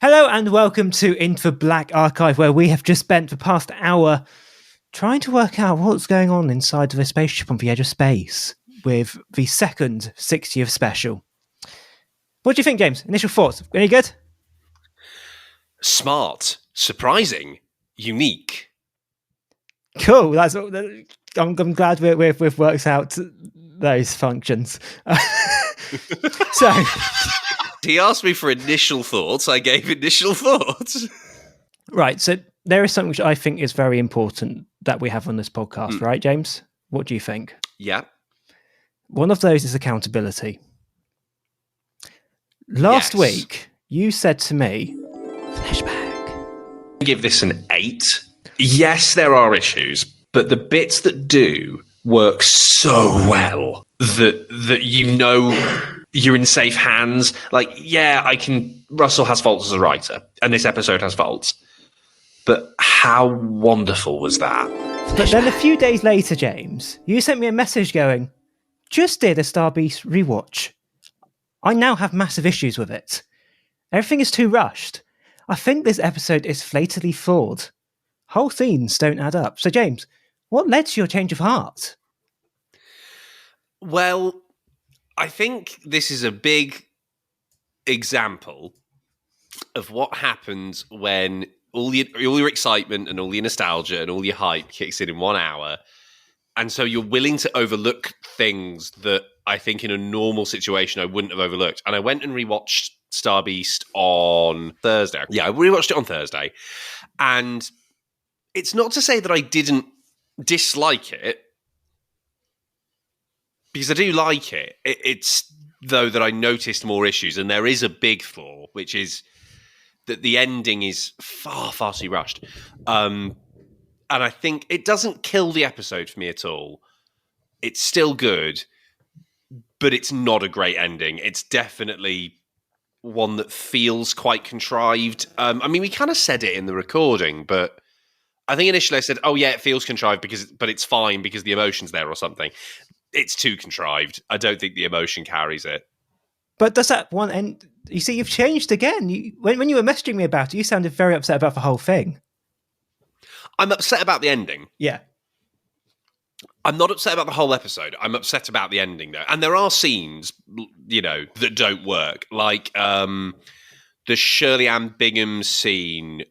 Hello and welcome to Into the Black Archive, where we have just spent the past hour trying to work out what's going on inside of a spaceship on the edge of space with the second 60th special. What do you think, James? Initial thoughts? Any good? Smart, surprising, unique. Cool. That's. I'm glad we've worked out those functions. So. He asked me for initial thoughts. I gave initial thoughts. Right. So there is something which I think is very important that we have on this podcast, right, James? What do you think? Yeah. One of those is accountability. Last week, you said to me, flashback. Give this an 8. Yes, there are issues, but the bits that do work so well that you know you're in safe hands. Like, yeah, Russell has faults as a writer, and this episode has faults. But how wonderful was that? But then a few days later, James, you sent me a message going, just did a Starbeast rewatch. I now have massive issues with it. Everything is too rushed. I think this episode is fatally flawed. Whole scenes don't add up. So, James, what led to your change of heart? Well, I think this is a big example of what happens when all your excitement and all your nostalgia and all your hype kicks in 1 hour. And so you're willing to overlook things that I think in a normal situation I wouldn't have overlooked. And I went and rewatched Starbeast on Thursday. Yeah, I rewatched it on Thursday. And it's not to say that I didn't dislike it, because I do like it. It's, though, that I noticed more issues. And there is a big flaw, which is that the ending is far, far too rushed. And I think it doesn't kill the episode for me at all. It's still good, but it's not a great ending. It's definitely one that feels quite contrived. I mean, we kind of said it in the recording, but I think initially I said, oh yeah, it feels contrived but it's fine because the emotion's there or something. It's too contrived. I don't think the emotion carries it. But does that one end? You see, you've changed again. When you were messaging me about it, you sounded very upset about the whole thing. I'm upset about the ending. Yeah. I'm not upset about the whole episode. I'm upset about the ending, though. And there are scenes, that don't work. Like the Shirley Ann Bingham scene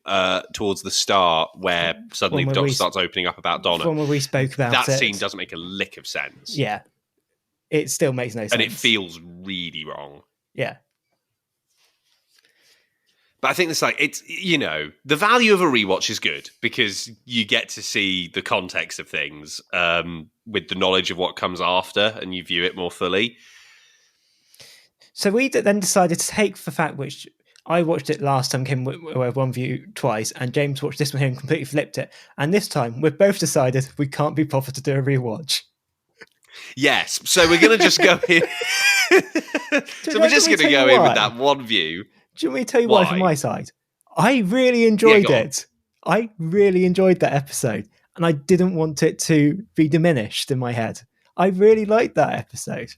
towards the start where suddenly the Doctor starts opening up about Donna. When we spoke about that scene doesn't make a lick of sense. Yeah. It still makes no sense. And it feels really wrong. Yeah. But I think it's like, the value of a rewatch is good because you get to see the context of things with the knowledge of what comes after and you view it more fully. So we then decided to take the fact which I watched it last time, came with one view twice, and James watched this one here and completely flipped it. And this time we've both decided we can't be bothered to do a rewatch. Yes. So we're going to just go in. So we're just going to go in with that one view. Do you want me to tell you why from my side? I really enjoyed it. I really enjoyed that episode. And I didn't want it to be diminished in my head. I really liked that episode.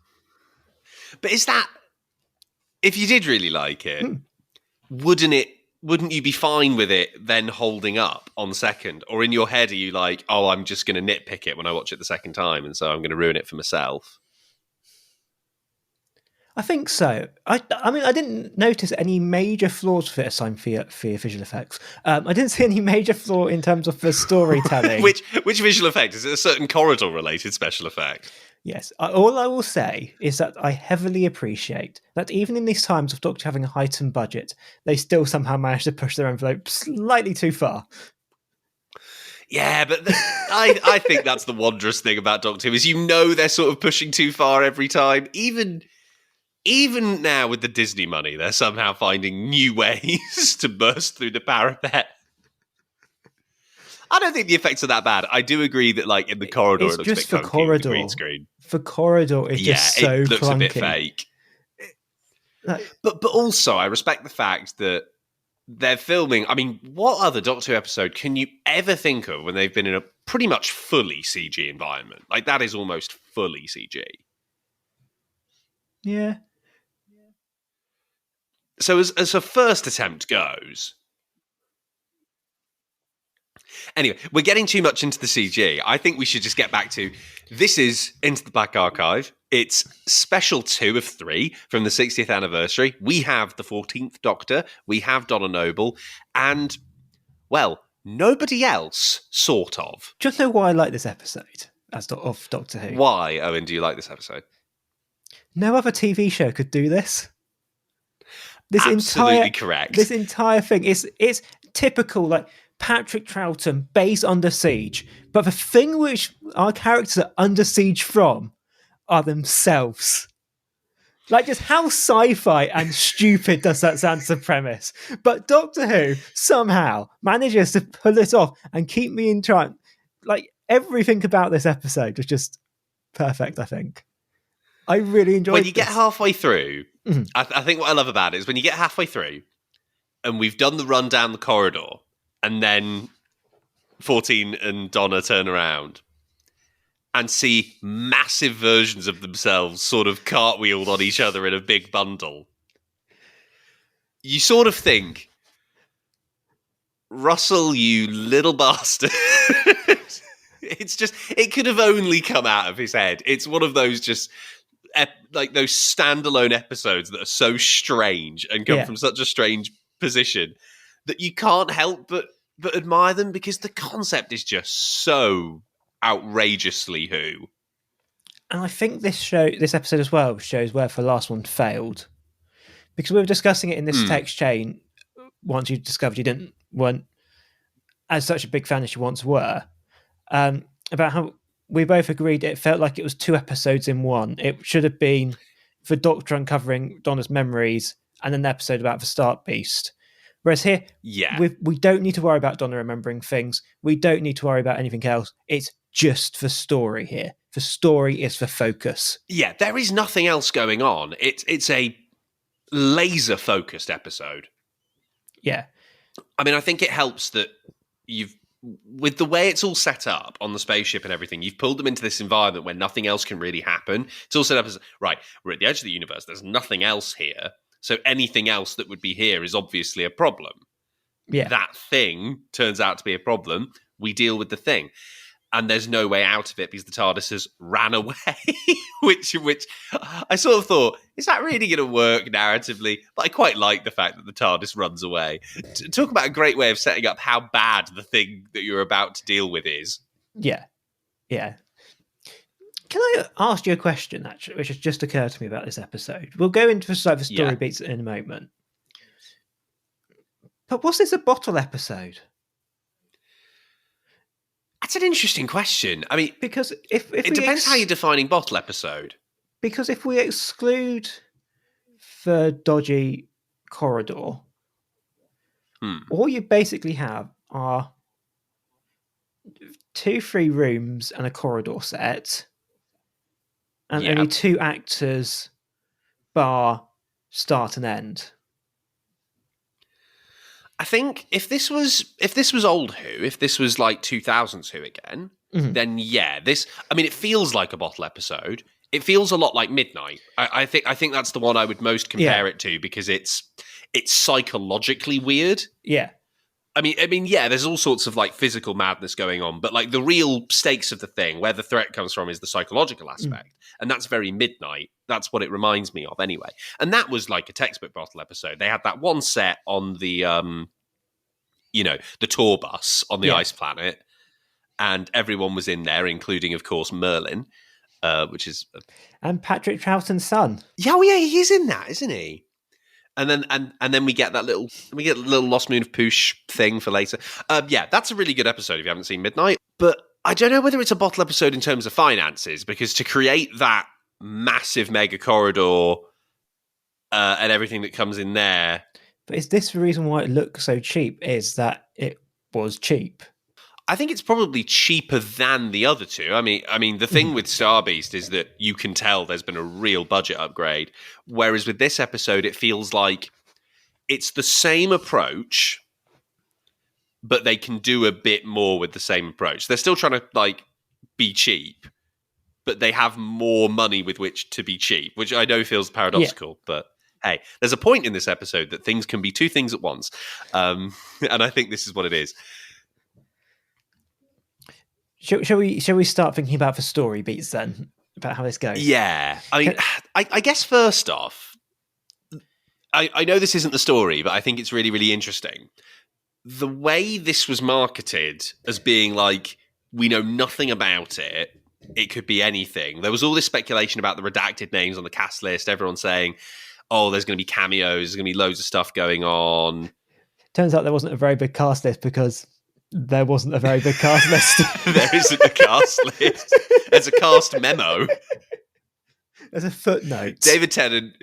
But if you did really like it, wouldn't you be fine with it then holding up on second? Or in your head, are you like, oh, I'm just going to nitpick it when I watch it the second time, and so I'm going to ruin it for myself? I think so. I mean, I didn't notice any major flaws for this time for visual effects. I didn't see any major flaw in terms of the storytelling. Which visual effect? Is it a certain corridor-related special effect? Yes. All I will say is that I heavily appreciate that even in these times of Doctor having a heightened budget, they still somehow managed to push their envelope slightly too far. Yeah, but I think that's the wondrous thing about Doctor Who is they're sort of pushing too far every time. Even now with the Disney money, they're somehow finding new ways to burst through the parapet. I don't think the effects are that bad. I do agree that, like, in the corridor, it looks just a bit clunky with the green screen. For corridor, it's just so it looks clunky. A bit fake. But also, I respect the fact that they're filming. I mean, what other Doctor Who episode can you ever think of when they've been in a pretty much fully CG environment? Like, that is almost fully CG. Yeah. So as a first attempt goes. Anyway, we're getting too much into the CG. I think we should just get back to, this is Into the Black Archive. It's special 2 of 3 from the 60th anniversary. We have the 14th Doctor. We have Donna Noble. And, well, nobody else, sort of. Do you know why I like this episode of Doctor Who? Why, Owen, do you like this episode? No other TV show could do this. Absolutely correct. This entire thing is typical, like, Patrick Troughton based Under Siege, but the thing which our characters are under siege from are themselves. Like, just how sci-fi and stupid does that sound as a premise? But Doctor Who somehow manages to pull it off and keep me in trance. Like, everything about this episode was just perfect, I think. I really enjoyed it. When you get halfway through, I think what I love about it is when you get halfway through and we've done the run down the corridor, and then 14 and Donna turn around and see massive versions of themselves sort of cartwheeled on each other in a big bundle. You sort of think, Russell, you little bastard. It's just, it could have only come out of his head. It's one of those just, like those standalone episodes that are so strange and come from such a strange position that you can't help but admire them, because the concept is just so outrageously Who. And I think this episode as well shows where the last one failed, because we were discussing it in this text chain once you discovered you weren't as such a big fan as you once were, about how we both agreed it felt like it was 2 episodes in one. It should have been the Doctor uncovering Donna's memories and an episode about the Start Beast. Whereas here, we don't need to worry about Donna remembering things. We don't need to worry about anything else. It's just the story here. The story is the focus. Yeah, there is nothing else going on. It's a laser-focused episode. Yeah. I mean, I think it helps that with the way it's all set up on the spaceship and everything, you've pulled them into this environment where nothing else can really happen. It's all set up as, right, we're at the edge of the universe. There's nothing else here. So anything else that would be here is obviously a problem. Yeah. That thing turns out to be a problem. We deal with the thing. And there's no way out of it because the TARDIS has ran away, which I sort of thought, is that really going to work narratively? But I quite like the fact that the TARDIS runs away. Talk about a great way of setting up how bad the thing that you're about to deal with is. Yeah. Yeah. Can I ask you a question, actually, which has just occurred to me about this episode? We'll go into the story beats in a moment. But was this a bottle episode? That's an interesting question. I mean, because if it depends how you're defining bottle episode. Because if we exclude the dodgy corridor, all you basically have are 2-3 rooms and a corridor set, and only 2 actors, bar, start and end. I think if this was old Who, if this was like 2000s Who again, then it feels like a bottle episode. It feels a lot like Midnight. I think that's the one I would most compare it to, because it's psychologically weird. Yeah. I mean, there's all sorts of like physical madness going on, but like the real stakes of the thing, where the threat comes from, is the psychological aspect. And that's very Midnight. That's what it reminds me of anyway. And that was like a textbook bottle episode. They had that one set on the, the tour bus on the ice planet, and everyone was in there, including, of course, Merlin, which is... and Patrick Troughton's son. Yeah, oh yeah, he's in that, isn't he? And then we get that little Lost Moon of Poosh thing for later. That's a really good episode if you haven't seen Midnight. But I don't know whether it's a bottle episode in terms of finances, because to create that massive mega corridor and everything that comes in there. But is this the reason why it looks so cheap? Is that it was cheap? I think it's probably cheaper than the other two. I mean, the thing with Star Beast is that you can tell there's been a real budget upgrade. Whereas with this episode, it feels like it's the same approach, but they can do a bit more with the same approach. They're still trying to like be cheap, but they have more money with which to be cheap, which I know feels paradoxical, but Hey, there's a point in this episode that things can be two things at once. And I think this is what it is. Shall we start thinking about the story beats then? About how this goes? Yeah. I guess first off, I know this isn't the story, but I think it's really, really interesting. The way this was marketed as being like, we know nothing about it. It could be anything. There was all this speculation about the redacted names on the cast list. Everyone saying, oh, there's going to be cameos. There's going to be loads of stuff going on. Turns out there wasn't a very big cast list because there wasn't a very big cast list. There isn't a cast list. There's a cast memo. There's a footnote. David Tennant,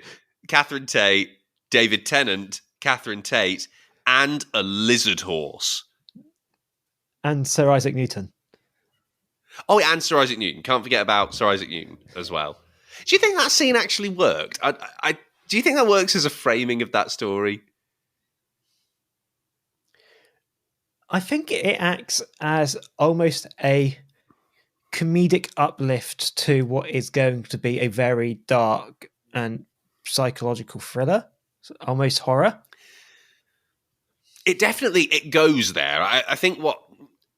Catherine Tate, David Tennant, Catherine Tate, and a lizard horse. And Sir Isaac Newton. Oh, and Sir Isaac Newton. Can't forget about Sir Isaac Newton as well. Do you think that scene actually worked? Do you think that works as a framing of that story? I think it acts as almost a comedic uplift to what is going to be a very dark and psychological thriller, almost horror. It definitely goes there. I think what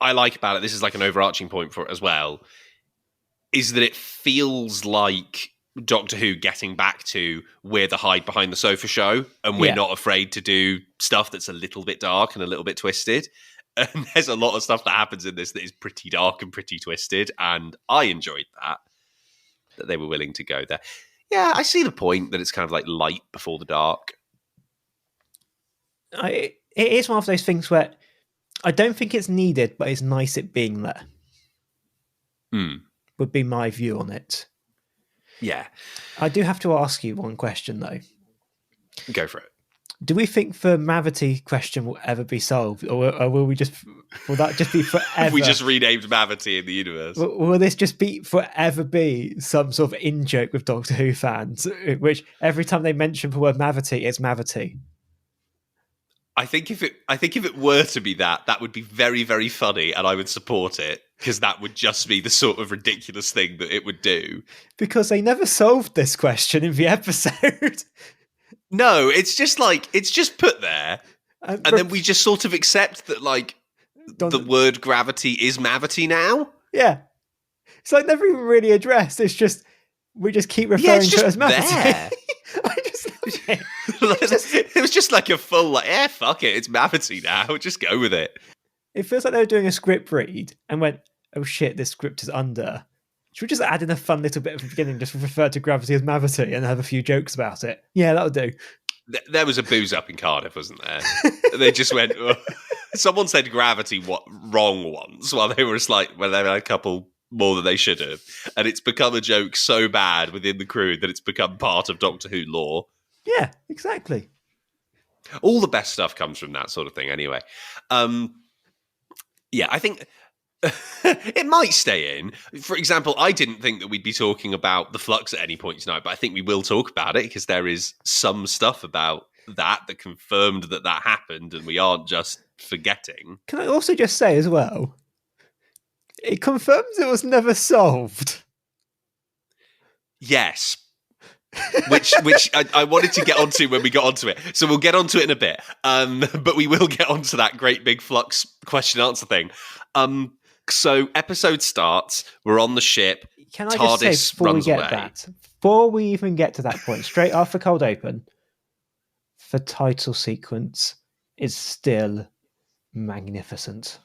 I like about it, this is like an overarching point for it as well, is that it feels like Doctor Who getting back to we're the hide behind the sofa show, and we're not afraid to do stuff that's a little bit dark and a little bit twisted. And there's a lot of stuff that happens in this that is pretty dark and pretty twisted, and I enjoyed that they were willing to go there. Yeah, I see the point that it's kind of like light before the dark. It is one of those things where I don't think it's needed, but it's nice it being there. Would be my view on it. Yeah. I do have to ask you one question, though. Go for it. Do we think the Mavity question will ever be solved, or will that just be forever? We just renamed Mavity in the universe. Will this just be forever be some sort of in-joke with Doctor Who fans, which every time they mention the word Mavity, it's Mavity? I think if it were to be that would be very, very funny, and I would support it, because that would just be the sort of ridiculous thing that it would do. Because they never solved this question in the episode. No, it's just put there, and then we just sort of accept that, like, the word gravity is Mavity now. Yeah, it's like never even really addressed. It's just we just keep referring to it as Mavity. It was just like a full, like, fuck it, it's Mavity now. Just go with it. It feels like they were doing a script read and went, oh shit, this script is under. Should we just add in a fun little bit at the beginning, just refer to gravity as Mavity and have a few jokes about it? Yeah, that'll do. There was a booze up in Cardiff, wasn't there? They just went, someone said gravity wrong once while they were when they had a couple more than they should have. And it's become a joke so bad within the crew that it's become part of Doctor Who lore. Yeah, exactly. All the best stuff comes from that sort of thing anyway. Yeah, I think it might stay in. For example, I didn't think that we'd be talking about the Flux at any point tonight, but I think we will talk about it because there is some stuff about that confirmed that happened and we aren't just forgetting. Can I also just say as well, it confirms it was never solved. Yes. which I wanted to get onto when we got onto it. So we'll get onto it in a bit. But we will get onto that great big Flux question answer thing. So episode starts, we're on the ship. Can I TARDIS just say before we even get to that point, straight after cold open, the title sequence is still magnificent.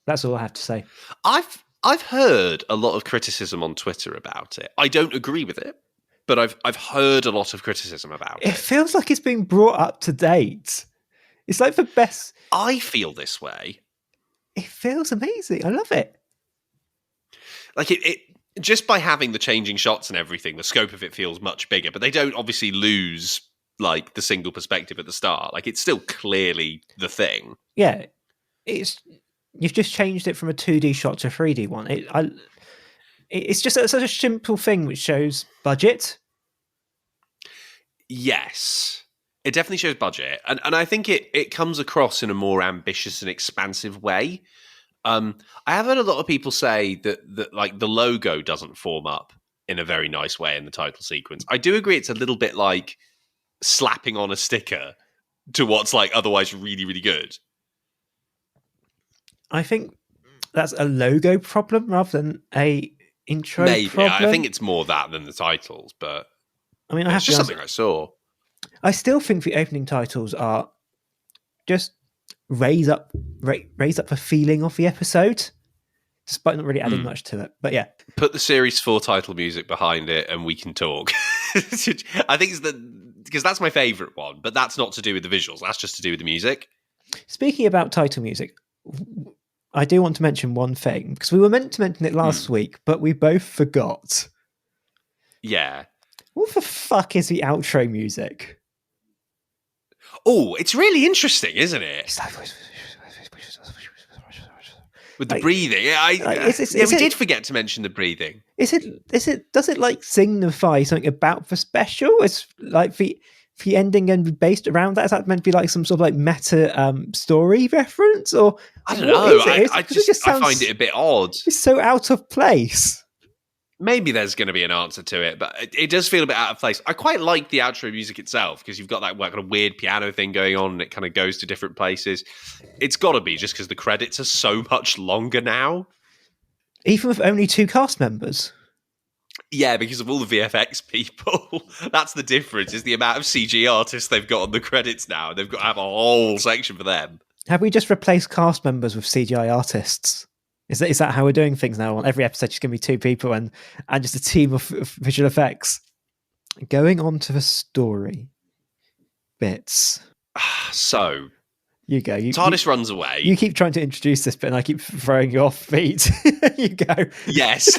That's all I have to say. I've heard a lot of criticism on Twitter about it. I don't agree with it, but I've heard a lot of criticism about it. It feels like it's being brought up to date. It's like the best. I feel this way. It feels amazing. I love it. Like it just by having the changing shots and everything, the scope of it feels much bigger, but they don't obviously lose like the single perspective at the start. Like it's still clearly the thing. Yeah. You've just changed it from a 2D shot to a 3D one. It's just such a simple thing which shows budget. Yes. It definitely shows budget. And I think it comes across in a more ambitious and expansive way. I have heard a lot of people say that like the logo doesn't form up in a very nice way in the title sequence. I do agree it's a little bit like slapping on a sticker to what's like otherwise really, really good. I think that's a logo problem rather than a intro Maybe. problem. I think it's more that than the titles, but I mean, I have it's to just be honest, something I saw. I still think the opening titles are just raise up the feeling of the episode, despite not really adding much to it. But yeah, Put the series 4 title music behind it, and we can talk. I think it's because that's my favourite one, but that's not to do with the visuals. That's just to do with the music. speaking about title music, I do want to mention one thing, because we were meant to mention it last week, but we both forgot. Yeah. What the fuck is the outro music? Oh, it's really interesting, isn't it? With the breathing. We did forget to mention the breathing. Does it like signify something about the special? It's like the ending and based around that? Is that meant to be like some sort of like meta story reference? Or I don't know. I find it a bit odd. It's so out of place. Maybe there's going to be an answer to it, but it does feel a bit out of place. I quite like the outro music itself because you've got that kind of weird piano thing going on and it kind of goes to different places. It's got to be just because the credits are so much longer now. Even with only 2 cast members? Yeah, because of all the VFX people. That's the difference, is the amount of CG artists they've got on the credits now. They've got to have a whole section for them. Have we just replaced cast members with CGI artists? Is that how we're doing things now? On every episode, just going to be 2 people and just a team of visual effects. Going on to the story bits. So, you go. TARDIS runs away. You keep trying to introduce this bit, and I keep throwing you off feet. You go. Yes.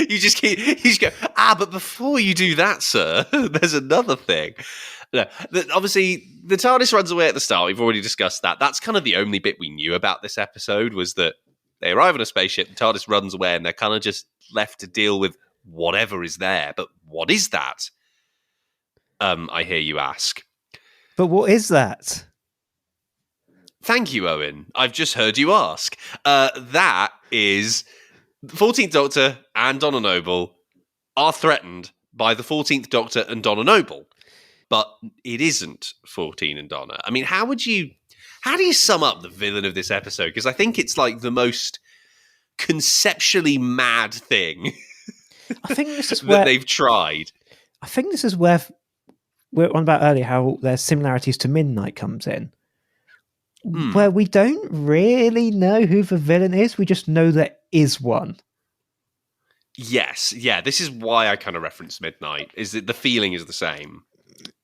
You just go, but before you do that, sir, there's another thing. No, obviously, the TARDIS runs away at the start. We've already discussed that. That's kind of the only bit we knew about this episode, was that they arrive on a spaceship, the TARDIS runs away, and they're kind of just left to deal with whatever is there. But what is that? I hear you ask. But what is that? Thank you, Owen. I've just heard you ask. That is the 14th Doctor and Donna Noble are threatened by the 14th Doctor and Donna Noble. But it isn't 14 and Donna. I mean, how do you sum up the villain of this episode? Because I think it's like the most conceptually mad thing I think this is that they've tried. I think this is where we're on about earlier, how there's similarities to Midnight comes in. Where we don't really know who the villain is, we just know there is one. Yes, yeah, this is why I kind of referenced Midnight, is that the feeling is the same.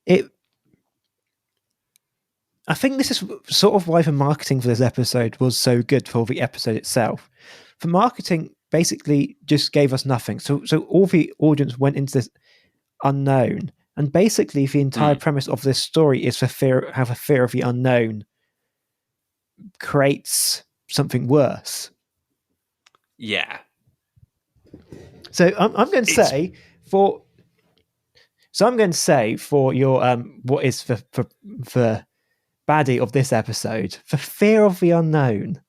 I think this is sort of why the marketing for this episode was so good for the episode itself. The marketing basically just gave us nothing. So all the audience went into this unknown. And basically the entire premise of this story is how the fear of the unknown creates something worse. Yeah. So I'm going to say for your what is the baddie of this episode, the fear of the unknown.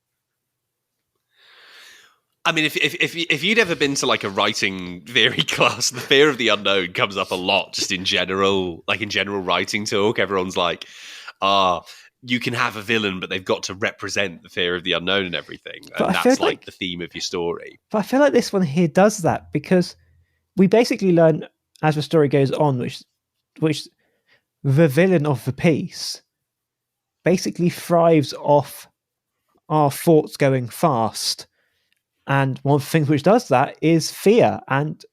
I mean, if you'd ever been to like a writing theory class, the fear of the unknown comes up a lot just in general, like in general writing talk. Everyone's like, you can have a villain, but they've got to represent the fear of the unknown and everything. And that's like the theme of your story. But I feel like this one here does that, because we basically learn as the story goes on, which the villain of the piece basically thrives off our thoughts going fast. And one of the things which does that is fear. And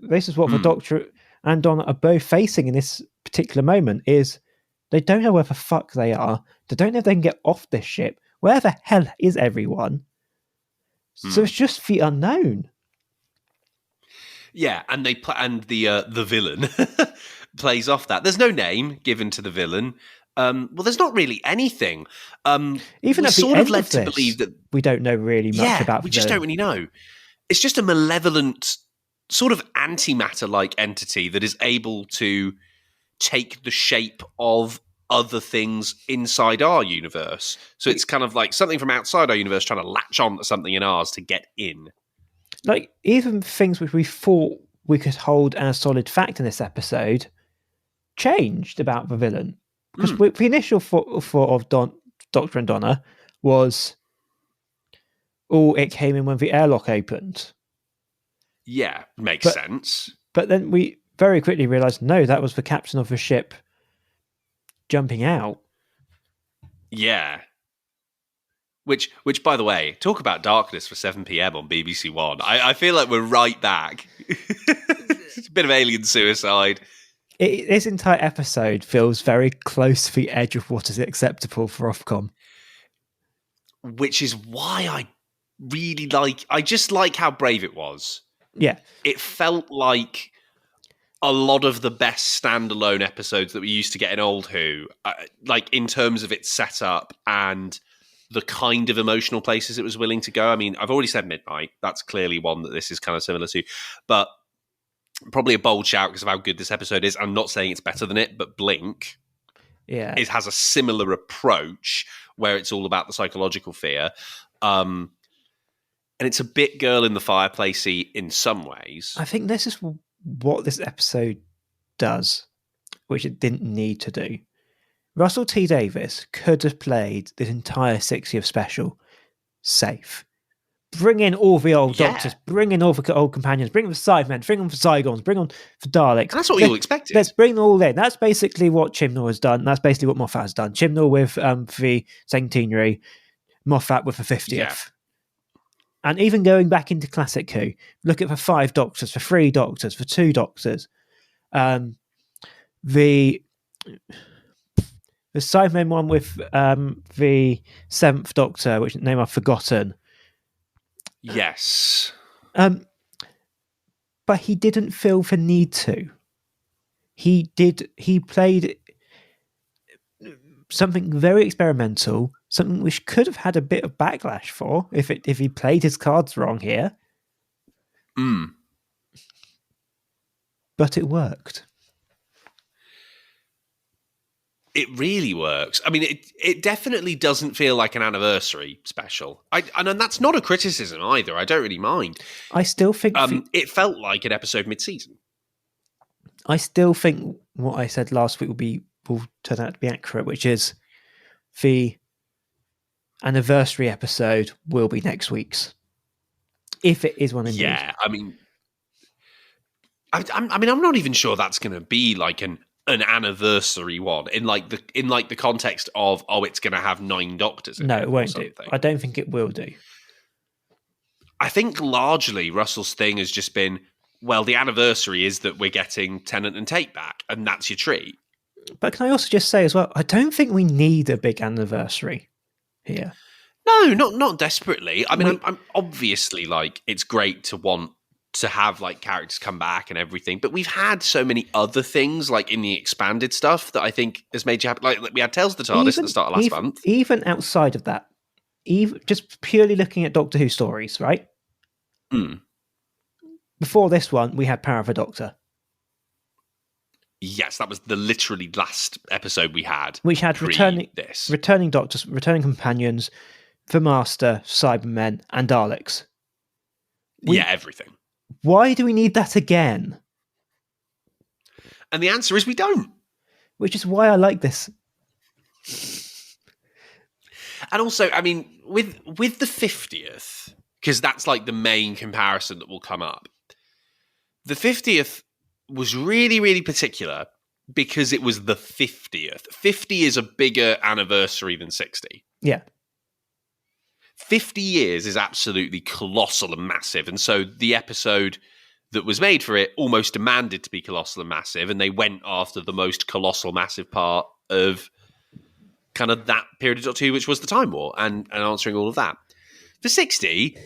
this is what the Doctor and Donna are both facing in this particular moment, is they don't know where the fuck they are. They don't know if they can get off this ship. Where the hell is everyone? So it's just the unknown. Yeah, and the villain plays off that. There's no name given to the villain. Well, there's not really anything. Even at the end of this, to believe that we don't know really much about. We just don't really know. It's just a malevolent sort of antimatter-like entity that is able to take the shape of other things inside our universe. So it's kind of like something from outside our universe trying to latch on to something in ours to get in. Like, even things which we thought we could hold as solid fact in this episode changed about the villain. Because the initial thought of Doctor and Donna was, it came in when the airlock opened. Yeah, makes sense. But then we very quickly realised, no, that was the captain of the ship jumping out. Yeah. Which, by the way, talk about darkness for 7 p.m. on BBC One. I feel like we're right back. It's a bit of alien suicide. This entire episode feels very close to the edge of what is acceptable for Ofcom. Which is why I really I just like how brave it was. Yeah. It felt like a lot of the best standalone episodes that we used to get in Old Who, like in terms of its setup and the kind of emotional places it was willing to go. I mean, I've already said Midnight. That's clearly one that this is kind of similar to. But probably a bold shout because of how good this episode is. I'm not saying it's better than it, but Blink it has a similar approach where it's all about the psychological fear. And it's a bit girl in the fireplacey in some ways. I think this is what this episode does, which it didn't need to do. Russell T Davies could have played this entire 60th special safe. Bring in all the old doctors, bring in all the old companions, bring in the Cybermen, bring in the Zygons, bring on the Daleks. And that's what we all expected. Let's bring them all in. That's basically what Chibnall has done. That's basically what Moffat has done. Chibnall with the centenary, Moffat with the 50th. Yeah. And even going back into Classic Who, look at the 5 doctors, the 3 doctors, the 2 doctors. The Cybermen one with the 7th Doctor, which name I've forgotten. Yes. But he didn't feel the need to. He played something very experimental, something which could have had a bit of backlash for if he played his cards wrong here. But it worked. It really works. I mean, it definitely doesn't feel like an anniversary special. And that's not a criticism either. I don't really mind. I still think... it felt like an episode mid-season. I still think what I said last week will turn out to be accurate, which is the anniversary episode will be next week's. If it is one indeed. Yeah, I mean... I'm not even sure that's going to be like an anniversary one in the context of it's going to have 9 doctors. No, it won't do. I don't think it will do. I think largely Russell's thing has just been, well, the anniversary is that we're getting Tennant and Tate back, and that's your treat. But can I also just say as well, I don't think we need a big anniversary here. No, not desperately. I mean, I'm obviously like it's great to want to have like characters come back and everything, but we've had so many other things like in the expanded stuff that I think has made you happy. Like we had Tales of the TARDIS at the start of last month. Even outside of that, even just purely looking at Doctor Who stories, right? Before this one, we had Power of the Doctor. Yes, that was the literally last episode we had. Which had returning doctors, returning companions, the Master, Cybermen, and Daleks. Everything. Why do we need that again? And the answer is we don't. Which is why I like this. And also, I mean, with the 50th, because that's like the main comparison that will come up. The 50th was really, really particular because it was the 50th. 50 is a bigger anniversary than 60. Yeah. 50 years is absolutely colossal and massive. And so the episode that was made for it almost demanded to be colossal and massive. And they went after the most colossal, massive part of kind of that period of Doctor Who, which was the Time War and answering all of that. For 60,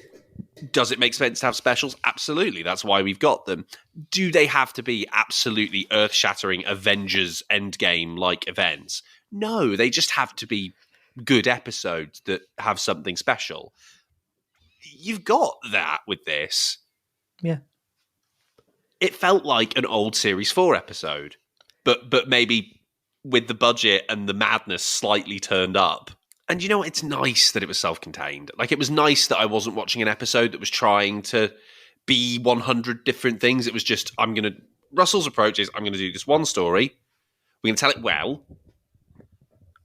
does it make sense to have specials? Absolutely. That's why we've got them. Do they have to be absolutely earth-shattering Avengers Endgame-like events? No, they just have to be good episodes that have something special. You've got that with this. Yeah. It felt like an old Series 4 episode, but maybe with the budget and the madness slightly turned up. And you know what? It's nice that it was self-contained. Like, it was nice that I wasn't watching an episode that was trying to be 100 different things. It was just, Russell's approach is, I'm going to do this one story. We're going to tell it well,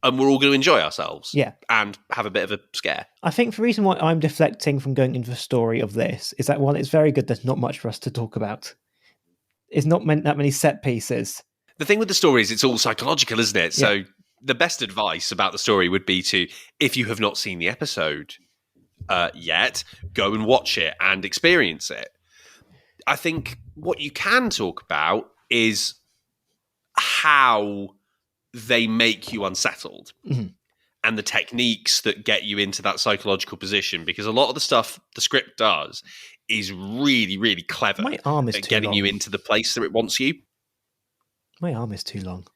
and we're all going to enjoy ourselves. Yeah. And have a bit of a scare. I think the reason why I'm deflecting from going into the story of this is that, while it's very good, there's not much for us to talk about. It's not meant that many set pieces. The thing with the story is it's all psychological, isn't it? So the best advice about the story would be to, if you have not seen the episode yet, go and watch it and experience it. I think what you can talk about is how they make you unsettled and the techniques that get you into that psychological position, because a lot of the stuff the script does is really, really clever My arm is at too getting long. you into the place that it wants you. My arm is too long.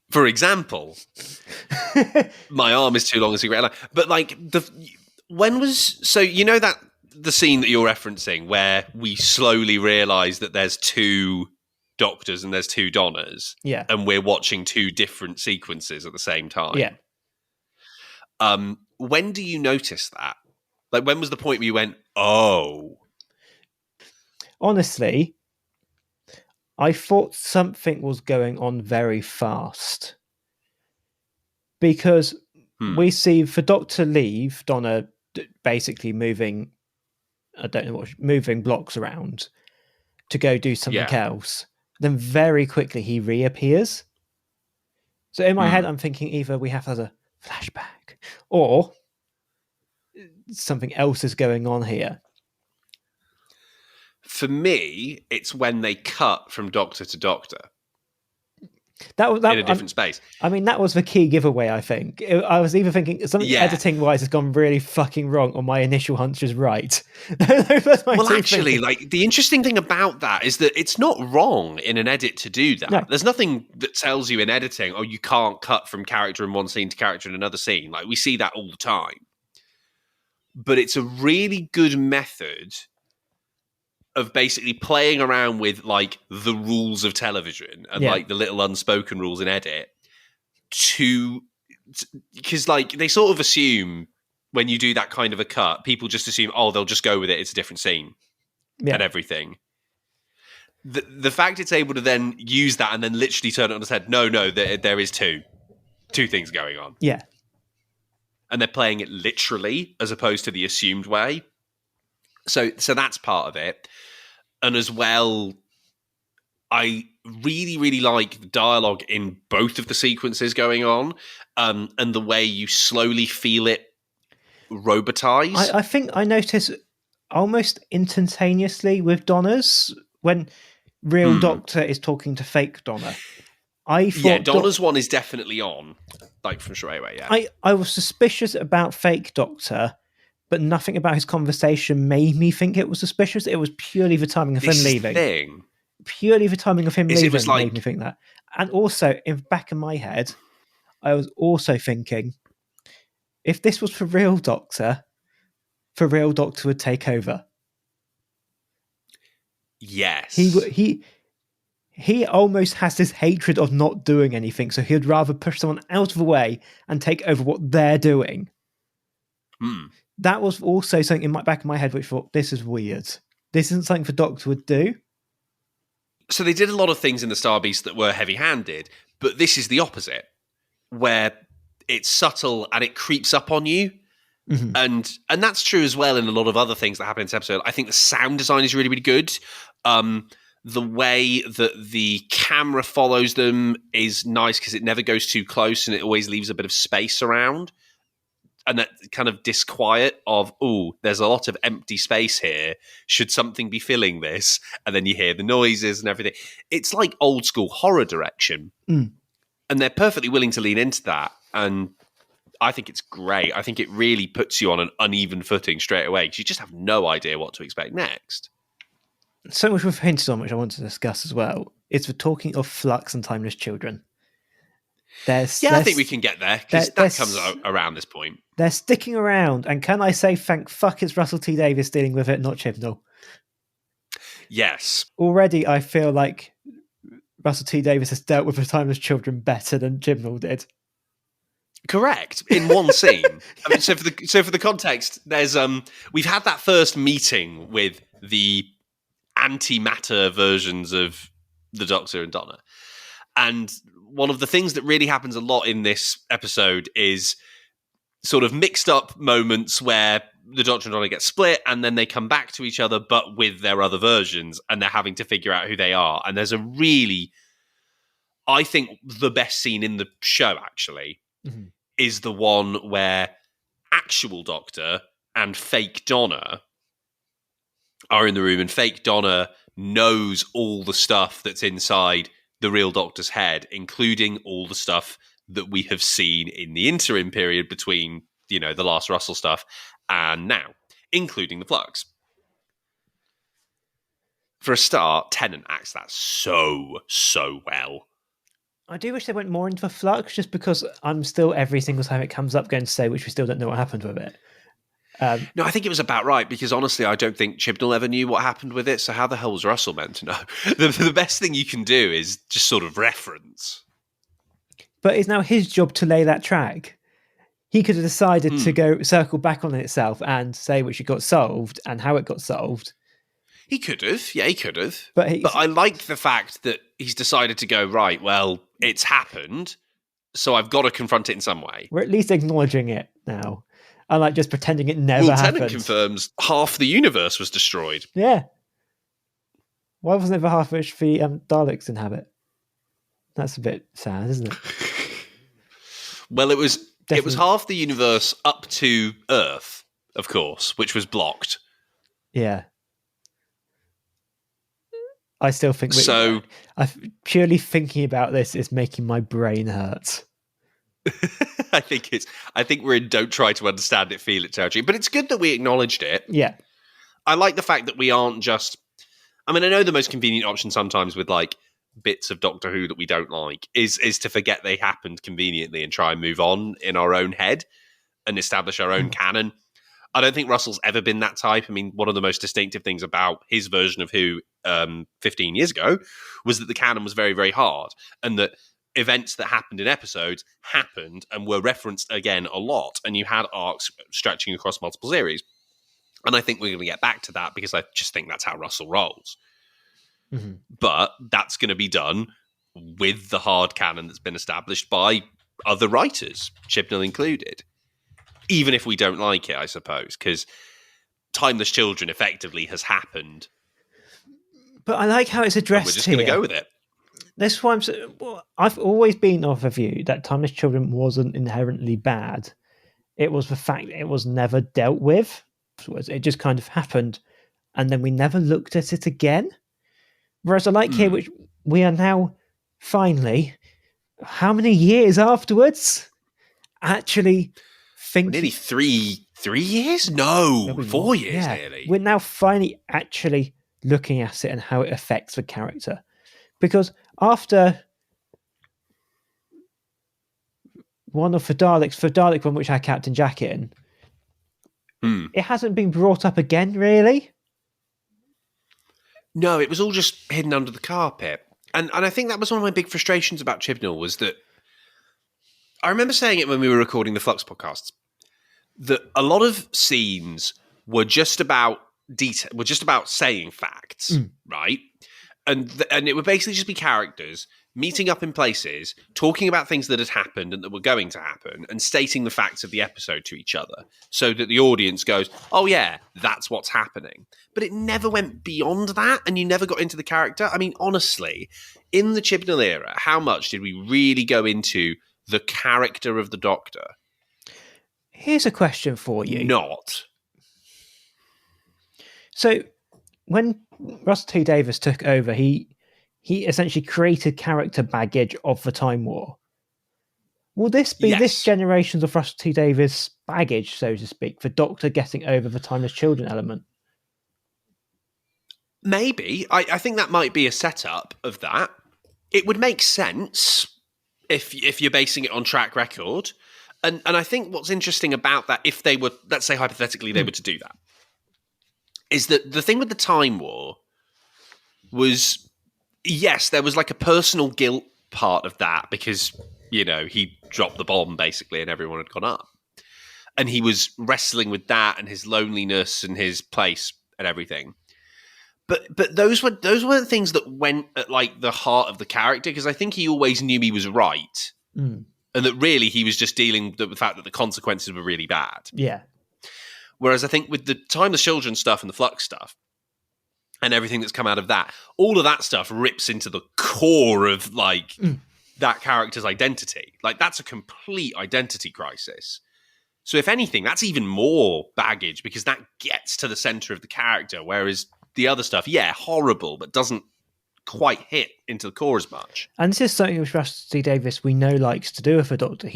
For example, my arm is too long as a great line. But like that the scene that you're referencing where we slowly realise that there's two Doctors and there's two Donnas, and we're watching two different sequences at the same time. Yeah. When do you notice that? Like, when was the point where you went, oh? Honestly, I thought something was going on very fast. Because we see the Doctor leave, Donna basically moving blocks around to go do something else. Then very quickly he reappears. So in my head, I'm thinking either we have a flashback or something else is going on here. For me, it's when they cut from Doctor to Doctor. That in a different space. I mean, that was the key giveaway, I think. I was either thinking something editing-wise has gone really fucking wrong, or my initial hunch is right. Well, actually, like, the interesting thing about that is that it's not wrong in an edit to do that. No. There's nothing that tells you in editing, oh, you can't cut from character in one scene to character in another scene. Like, we see that all the time. But it's a really good method of basically playing around with like the rules of television and like the little unspoken rules in edit because like they sort of assume when you do that kind of a cut, people just assume, oh, they'll just go with it. It's a different scene and everything. The fact it's able to then use that and then literally turn it on its head. No, there is two things going on. Yeah. And they're playing it literally as opposed to the assumed way. So that's part of it. And as well, I really, really like the dialogue in both of the sequences going on, and the way you slowly feel it robotize. I think I noticed almost instantaneously with Donna's when real Doctor is talking to fake Donna. I thought Donna's one is definitely on, like from straight away. Yeah, I was suspicious about fake Doctor, but nothing about his conversation made me think it was suspicious. It was purely the timing of him leaving. Purely the timing of him leaving made me think that. And also, in the back of my head, I was also thinking, if this was for real Doctor would take over. Yes. He almost has this hatred of not doing anything, so he'd rather push someone out of the way and take over what they're doing. That was also something in my back of my head which thought, this is weird. This isn't something the Doctor would do. So they did a lot of things in the Star Beast that were heavy-handed, but this is the opposite, where it's subtle and it creeps up on you. And that's true as well in a lot of other things that happen in this episode. I think the sound design is really, really good. The way that the camera follows them is nice because it never goes too close and it always leaves a bit of space around. And that kind of disquiet of, oh, there's a lot of empty space here. Should something be filling this? And then you hear the noises and everything. It's like old school horror direction. And they're perfectly willing to lean into that. And I think it's great. I think it really puts you on an uneven footing straight away because you just have no idea what to expect next. So much we've hinted on, which I want to discuss as well, is the talking of Flux and Timeless Children. I think we can get there because that comes around this point. They're sticking around, and can I say thank fuck it's Russell T Davies dealing with it, not Chibnall. Yes. Already I feel like Russell T Davies has dealt with the Timeless Children better than Chibnall did. Correct. In one scene. I mean, so for the context, there's we've had that first meeting with the antimatter versions of the Doctor and Donna. And one of the things that really happens a lot in this episode is sort of mixed up moments where the Doctor and Donna get split and then they come back to each other, but with their other versions, and they're having to figure out who they are. And there's a really, I think the best scene in the show, actually, is the one where actual Doctor and fake Donna are in the room, and fake Donna knows all the stuff that's inside the real Doctor's head, including all the stuff that we have seen in the interim period between, the last Russell stuff and now, including the Flux. For a start, Tennant acts that so well. I do wish they went more into the Flux, just because I'm still, every single time it comes up, going to say, which we still don't know what happened with it. No, I think it was about right, because honestly, I don't think Chibnall ever knew what happened with it, so how the hell was Russell meant to know? The best thing you can do is just sort of reference. But it's now his job to lay that track. He could have decided to go circle back on itself and say which it got solved and how it got solved. He could have. Yeah, he could have. But I like the fact that he's decided to go, right, well, it's happened, so I've got to confront it in some way. We're at least acknowledging it now. Unlike just pretending it never happened. Tennant confirms half the universe was destroyed. Yeah. Why wasn't it the half which the Daleks inhabit? That's a bit sad, isn't it? Well, it was half the universe up to Earth, of course, which was blocked. Yeah. I still think so. Purely thinking about this is making my brain hurt. I think we're in don't try to understand it, feel it territory. But it's good that we acknowledged it. Yeah. I like the fact that we aren't just... I mean, I know the most convenient option sometimes with like bits of Doctor Who that we don't like is to forget they happened conveniently and try and move on in our own head and establish our own canon. I don't think Russell's ever been that type. I mean, one of the most distinctive things about his version of Who 15 years ago was that the canon was very, very hard, and that events that happened in episodes happened and were referenced again a lot, and you had arcs stretching across multiple series. And I think we're going to get back to that because I just think that's how Russell rolls. Mm-hmm. But that's going to be done with the hard canon that's been established by other writers, Chibnall included. Even if we don't like it, I suppose, because Timeless Children effectively has happened. But I like how it's addressed. We're just going to go with it. That's why I've always been of a view that Timeless Children wasn't inherently bad. It was the fact that it was never dealt with. It just kind of happened, and then we never looked at it again. Whereas I like here, which we are now finally, how many years afterwards, actually thinking... Nearly three years? No, 4 years nearly. We're now finally actually looking at it and how it affects the character. Because after one of the Dalek one, which had Captain Jack in, it hasn't been brought up again, really. No, it was all just hidden under the carpet. And I think that was one of my big frustrations about Chibnall, was that I remember saying it when we were recording the Flux podcasts, that a lot of scenes were just about detail, were just about saying facts, right? And it would basically just be characters meeting up in places, talking about things that had happened and that were going to happen, and stating the facts of the episode to each other so that the audience goes, oh yeah, that's what's happening. But it never went beyond that, and you never got into the character. I mean, honestly, in the Chibnall era, how much did we really go into the character of the Doctor? Here's a question for you. Not. So, when Russell T Davies took over, he essentially created character baggage of the Time War. Will this be this generation's of Russell T Davies baggage, so to speak, for Doctor getting over the Timeless Children element? Maybe. I think that might be a setup of that. It would make sense if you're basing it on track record. And I think what's interesting about that, if they were, let's say hypothetically they were to do that, is that the thing with the Time War was, yes, there was like a personal guilt part of that because, you know, he dropped the bomb basically and everyone had gone up. And he was wrestling with that and his loneliness and his place and everything. But those weren't things that went at like the heart of the character, because I think he always knew he was right, and that really he was just dealing with the fact that the consequences were really bad. Yeah. Whereas I think with the Timeless Children stuff and the Flux stuff and everything that's come out of that, all of that stuff rips into the core of like that character's identity. Like that's a complete identity crisis. So if anything, that's even more baggage, because that gets to the center of the character, whereas the other stuff, yeah, horrible, but doesn't quite hit into the core as much. And this is something which Russell T Davies we know likes to do with a Doctor.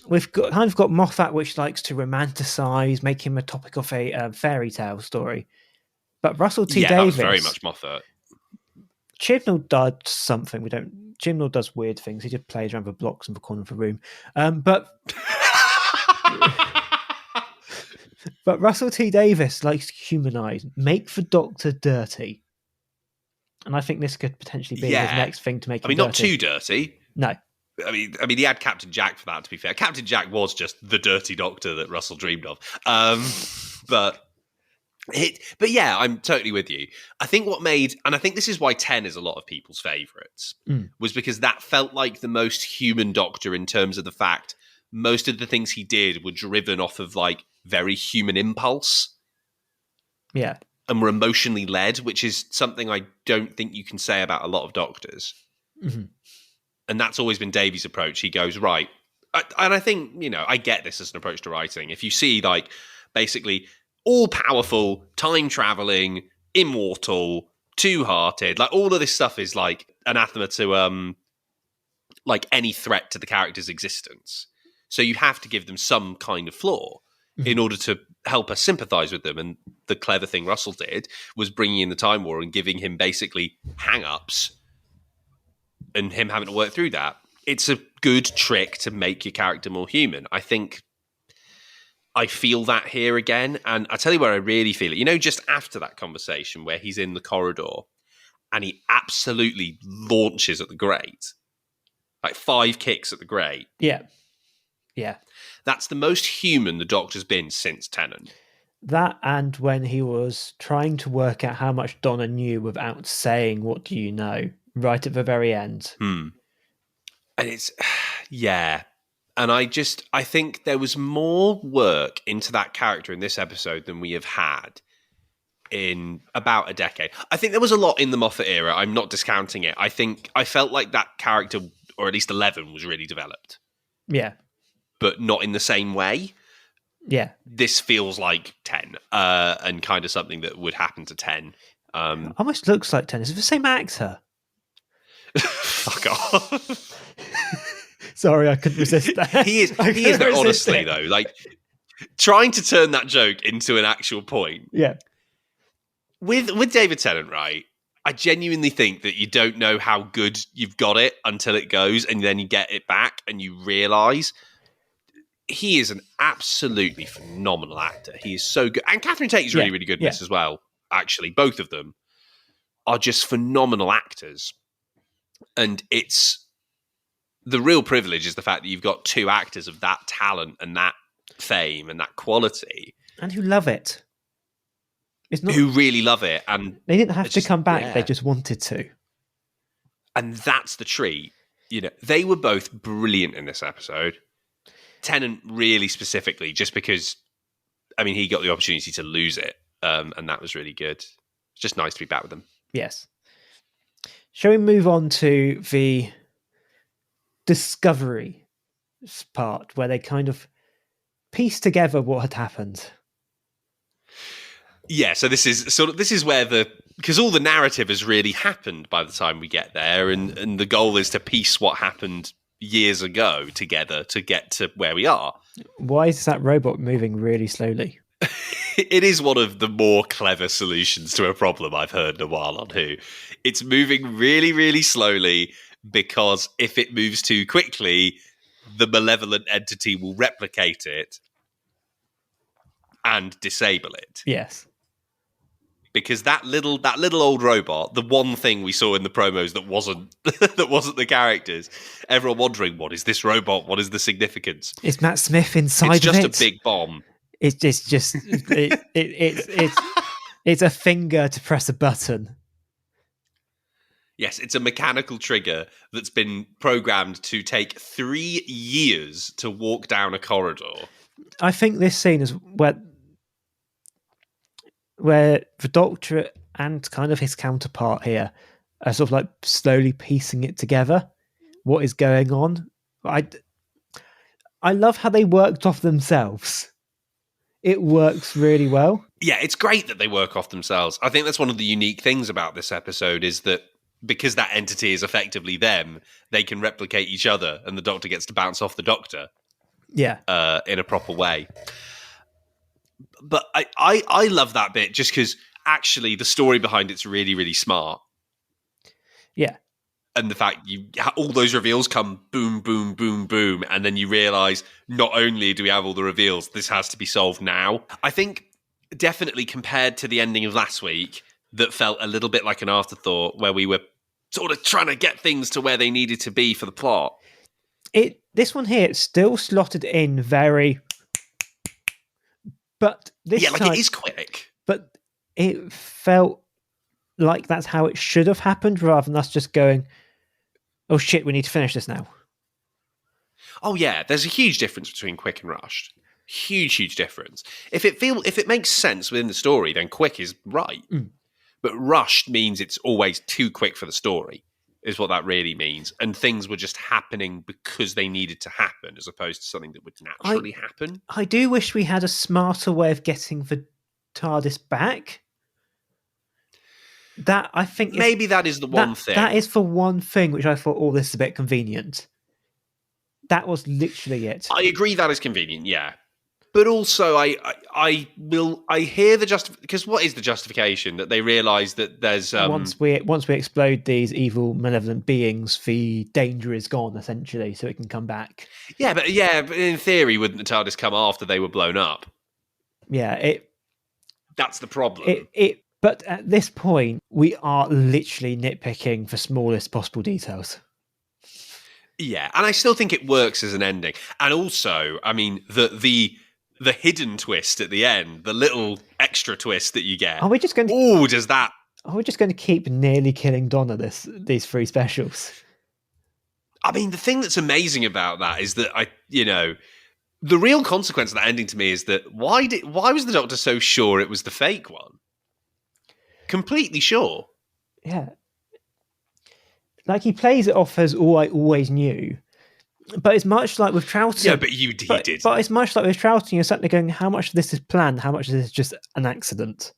We've kind of got Moffat, which likes to romanticize, make him a topic of a fairy tale story. But Russell T Davies, that was very much Moffat. Chibnall does something we don't. Chibnall does weird things. He just plays around with blocks in the corner of the room. But Russell T Davies likes to humanize, make the Doctor dirty. And I think this could potentially be his next thing to make him dirty. Not too dirty. No. I mean, he had Captain Jack for that, to be fair. Captain Jack was just the dirty Doctor that Russell dreamed of. But yeah, I'm totally with you. I think and I think this is why 10 is a lot of people's favourites, was because that felt like the most human Doctor in terms of the fact most of the things he did were driven off of like very human impulse. Yeah. And were emotionally led, which is something I don't think you can say about a lot of Doctors. Mm-hmm. And that's always been Davies' approach. He goes, right. And I think, I get this as an approach to writing. If you see like basically all-powerful, time-traveling, immortal, two-hearted, like all of this stuff is like anathema to like any threat to the character's existence. So you have to give them some kind of flaw in order to help us sympathize with them. And the clever thing Russell did was bringing in the Time War and giving him basically hang-ups and him having to work through that. It's a good trick to make your character more human. I think I feel that here again. And I tell you where I really feel it. Just after that conversation where he's in the corridor and he absolutely launches at the grate. Like 5 kicks at the grate. Yeah. Yeah. That's the most human the Doctor's been since Tennant. That, and when he was trying to work out how much Donna knew without saying, "What do you know?" right at the very end. And it's, yeah. And I think there was more work into that character in this episode than we have had in about a decade. I think there was a lot in the Moffat era. I'm not discounting it. I felt like that character, or at least 11, was really developed. Yeah. But not in the same way. Yeah. This feels like 10, and kind of something that would happen to 10. Almost looks like 10. Is it the same actor? Fuck off. Sorry, I couldn't resist that. He is honestly, though, like, trying to turn that joke into an actual point. Yeah. With David Tennant, right, I genuinely think that you don't know how good you've got it until it goes, and then you get it back and you realise he is an absolutely phenomenal actor. He is so good. And Catherine Tate is really, really good in this as well, actually. Both of them are just phenomenal actors. And it's the real privilege is the fact that you've got 2 actors of that talent and that fame and that quality. And who love it. It's not, who really love it. And they didn't have to come back. They just wanted to. And that's the treat. They were both brilliant in this episode. Tennant really specifically, just because, he got the opportunity to lose it. And that was really good. It's just nice to be back with them. Yes. Shall we move on to the discovery part where they kind of piece together what had happened? Yeah, so this is where because all the narrative has really happened by the time we get there, and the goal is to piece what happened years ago together to get to where we are. Why is that robot moving really slowly? It is one of the more clever solutions to a problem I've heard in a while on Who. It's moving really, really slowly because if it moves too quickly, the malevolent entity will replicate it and disable it. Yes. Because that little old robot, the one thing we saw in the promos that wasn't the characters, everyone wondering, what is this robot? What is the significance? Is Matt Smith inside of it? It's just a big bomb. It's just it's It's a finger to press a button. Yes, it's a mechanical trigger that's been programmed to take 3 years to walk down a corridor. I think this scene is where the Doctor and kind of his counterpart here are sort of like slowly piecing it together. What is going on? I love how they worked off themselves. It works really well. Yeah, it's great that they work off themselves. I think that's one of the unique things about this episode is that because that entity is effectively them, they can replicate each other, and the Doctor gets to bounce off the Doctor. Yeah, in a proper way. But I love that bit just because actually the story behind it's really, really smart. Yeah. And the fact all those reveals come boom, boom, boom, boom, and then you realise not only do we have all the reveals, this has to be solved now. I think definitely compared to the ending of last week, that felt a little bit like an afterthought where we were sort of trying to get things to where they needed to be for the plot. This one here, it's still slotted in very, but this time, it is quick. But it felt like that's how it should have happened, rather than us just going, "Oh shit, we need to finish this now." Oh yeah, there's a huge difference between quick and rushed. Huge difference. If it makes sense within the story, then quick is right. But rushed means it's always too quick for the story, is what that really means. And things were just happening because they needed to happen, as opposed to something that would naturally happen. I do wish we had a smarter way of getting the TARDIS back. That I think maybe that is the one thing. That is for one thing which I thought, oh, this is a bit convenient. That was literally it. I agree that is convenient, yeah. But also, I hear the because what is the justification that they realise that there's once we explode these evil malevolent beings, the danger is gone essentially, so it can come back. But in theory, wouldn't the TARDIS come after they were blown up? Yeah, that's the problem. But at this point, we are literally nitpicking for smallest possible details. Yeah, and I still think it works as an ending. And also, I mean, the hidden twist at the end, the little extra twist that you get. Are we just going to? Oh, does that? Are we just going to keep nearly killing Donna these 3 specials? I mean, the thing that's amazing about that is that the real consequence of that ending to me is that why was the Doctor so sure it was the fake one? Completely sure. Yeah. Like he plays it off as all I always knew. But it's much like with Troughton. Yeah, but he did. But it's much like with Troughton. You're suddenly going, how much of this is planned? How much of this is just an accident?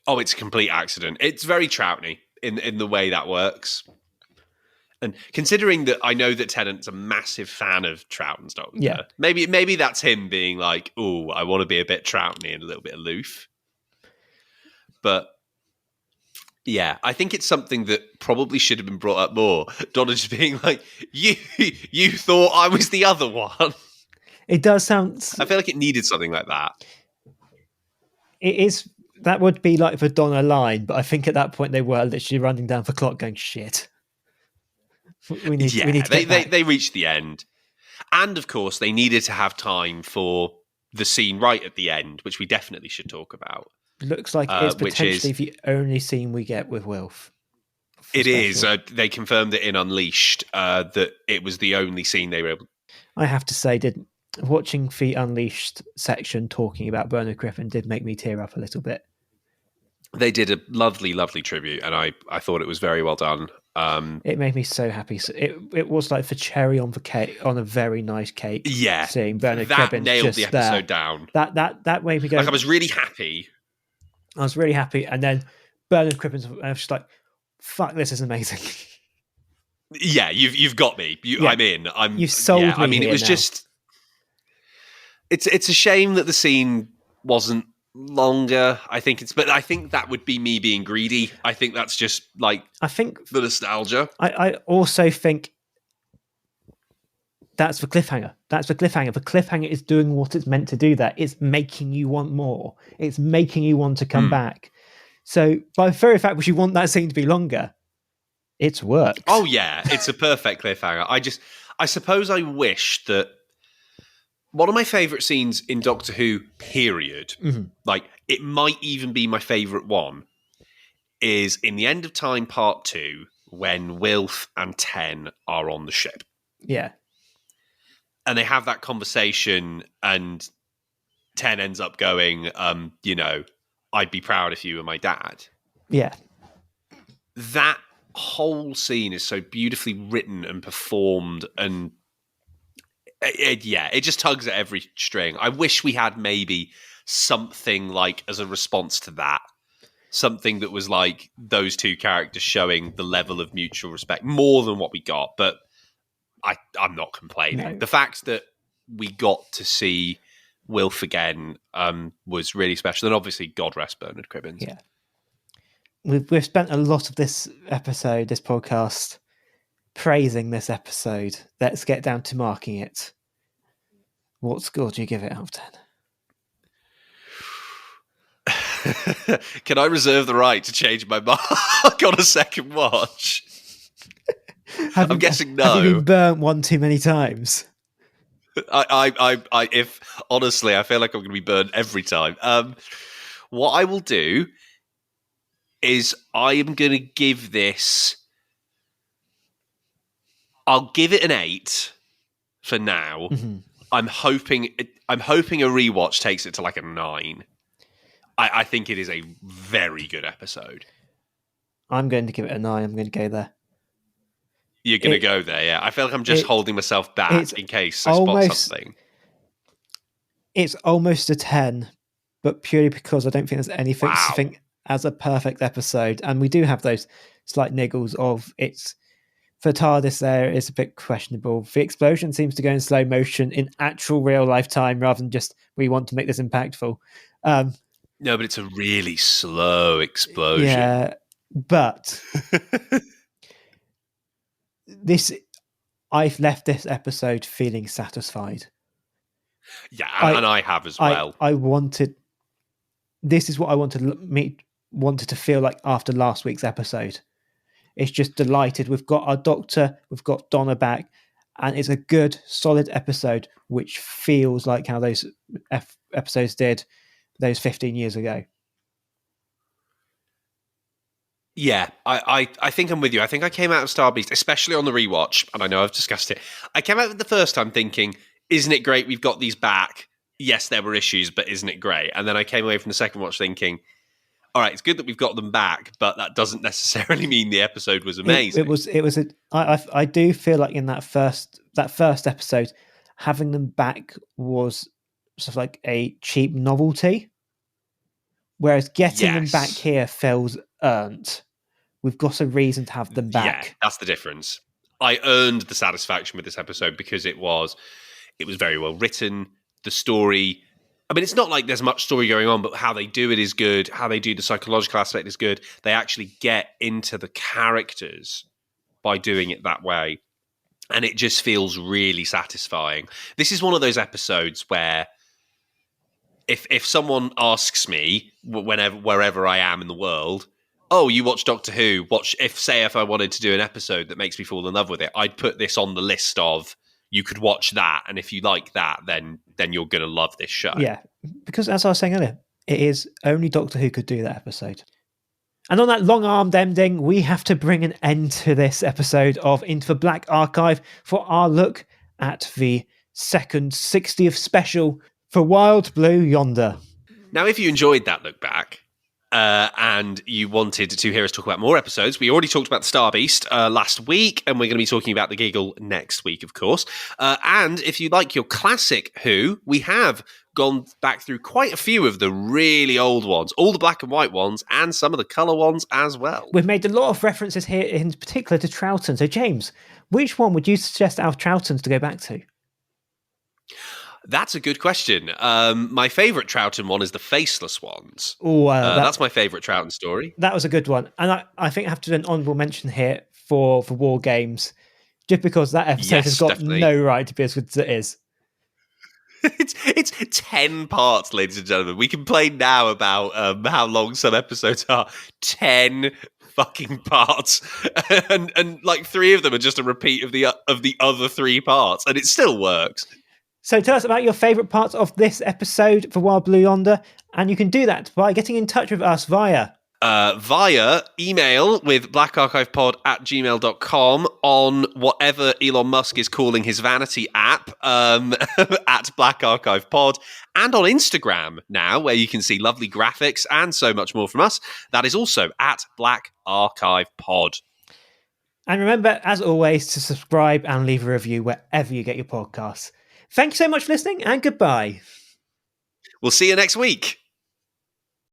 Oh, it's a complete accident. It's very Troughton-y in the way that works. And considering that I know that Tennant's a massive fan of Troughton's Doctor, maybe that's him being like, oh, I want to be a bit Troughton-y and a little bit aloof. But yeah, I think it's something that probably should have been brought up more. Donna just being like, you thought I was the other one. It does sound... I feel like it needed something like that. It is... That would be like the Donna line, but I think at that point they were literally running down the clock going, shit. We need to get back. They reached the end. And of course, they needed to have time for the scene right at the end, which we definitely should talk about. Looks like it's potentially the only scene we get with Wilf. It is. They confirmed it in Unleashed that it was the only scene they were able. I have to say, watching the Unleashed section talking about Bernard Cribbins did make me tear up a little bit. They did a lovely, lovely tribute, and I thought it was very well done. It made me so happy. It was like the cherry on the cake, on a very nice cake. Yeah, seeing Bernard that Cribbins nailed just the episode there. down. That made me go. Like I was really happy. And then Bernard Cribbins, I was just like, "Fuck, this is amazing." Yeah, you've got me. I'm in. You sold me. I mean, it was just. It's a shame that the scene wasn't longer. I think that would be me being greedy. I think that's just the nostalgia. I also think that's the cliffhanger. The cliffhanger is doing what it's meant to do there. It's making you want more. It's making you want to come back. So by very fact, we should want that scene to be longer. It's worked. Oh yeah, it's a perfect cliffhanger. I suppose I wish that one of my favourite scenes in Doctor Who, period, Mm-hmm. like it might even be my favourite one, is in the End of Time Part 2 when Wilf and Ten are on the ship. Yeah. And they have that conversation and Ten ends up going, I'd be proud if you were my dad. Yeah. That whole scene is so beautifully written and performed, and it just tugs at every string. I wish we had maybe something like as a response to that, something that was like those two characters showing the level of mutual respect more than what we got. But I'm not complaining. No. The fact that we got to see Wilf again was really special, and obviously God rest Bernard Cribbins. Yeah. We've spent a lot of this podcast, praising this episode. Let's get down to marking it. What score do you give it out of 10? Can I reserve the right to change my mark on a second watch? I'm guessing no. Have you been burnt one too many times? If honestly, I feel like I'm going to be burned every time. What I will do is I am going to give this. I'll give it an 8 for now. Mm-hmm. I'm hoping a rewatch takes it to like a 9. I think it is a very good episode. I'm going to give it a 9. I'm going to go there. You're going to go there, yeah. I feel like I'm just holding myself back in case I spot something. It's almost a 10, but purely because I don't think there's anything to think as a perfect episode. And we do have those slight niggles of it's for TARDIS there is a bit questionable. The explosion seems to go in slow motion in actual real life time rather than just we want to make this impactful. No, but it's a really slow explosion. Yeah, but I've left this episode feeling satisfied. Yeah, and I have as well. This is what I wanted to feel like after last week's episode. It's just delighted. We've got our Doctor, we've got Donna back, and it's a good, solid episode, which feels like how those episodes did those 15 years ago. Yeah, I think I'm with you. I think I came out of Starbeast, especially on the rewatch, and I know I've discussed it. I came out of it the first time thinking, isn't it great we've got these back? Yes, there were issues, but isn't it great? And then I came away from the second watch thinking, all right, it's good that we've got them back, but that doesn't necessarily mean the episode was amazing. I do feel like in that first episode, having them back was sort of like a cheap novelty, whereas getting them back here feels earned. We've got a reason to have them back. Yeah, that's the difference. I earned the satisfaction with this episode because it was very well written. The story, I mean, it's not like there's much story going on, but how they do it is good. How they do the psychological aspect is good. They actually get into the characters by doing it that way. And it just feels really satisfying. This is one of those episodes where if someone asks me wherever I am in the world, oh, you watch Doctor Who, if I wanted to do an episode that makes me fall in love with it, I'd put this on the list of you could watch that, and if you like that, then you're going to love this show. Yeah, because as I was saying earlier, it is only Doctor Who could do that episode. And on that long-armed ending, we have to bring an end to this episode of Into the Black Archive for our look at the second 60th special for Wild Blue Yonder. Now, if you enjoyed that look back, and you wanted to hear us talk about more episodes, we already talked about the Starbeast last week, and we're going to be talking about the Giggle next week, of course. And if you like your classic Who, we have gone back through quite a few of the really old ones, all the black and white ones, and some of the colour ones as well. We've made a lot of references here, in particular to Troughton. So, James, which one would you suggest out of Troughton's to go back to? That's a good question. My favourite Troughton one is the faceless ones. That's my favourite Troughton story. That was a good one. And I think I have to do an honourable mention here for War Games, just because that episode has got definitely no right to be as good as it is. It's 10 parts, ladies and gentlemen. We complain now about how long some episodes are. 10 fucking parts, and like 3 of them are just a repeat of the other 3 parts, and it still works. So tell us about your favourite parts of this episode for Wild Blue Yonder, and you can do that by getting in touch with us via email with blackarchivepod@gmail.com on whatever Elon Musk is calling his vanity app at Black Archive Pod, and on Instagram now, where you can see lovely graphics and so much more from us. That is also at Black Archive Pod. And remember, as always, to subscribe and leave a review wherever you get your podcasts. Thank you so much for listening, and goodbye. We'll see you next week.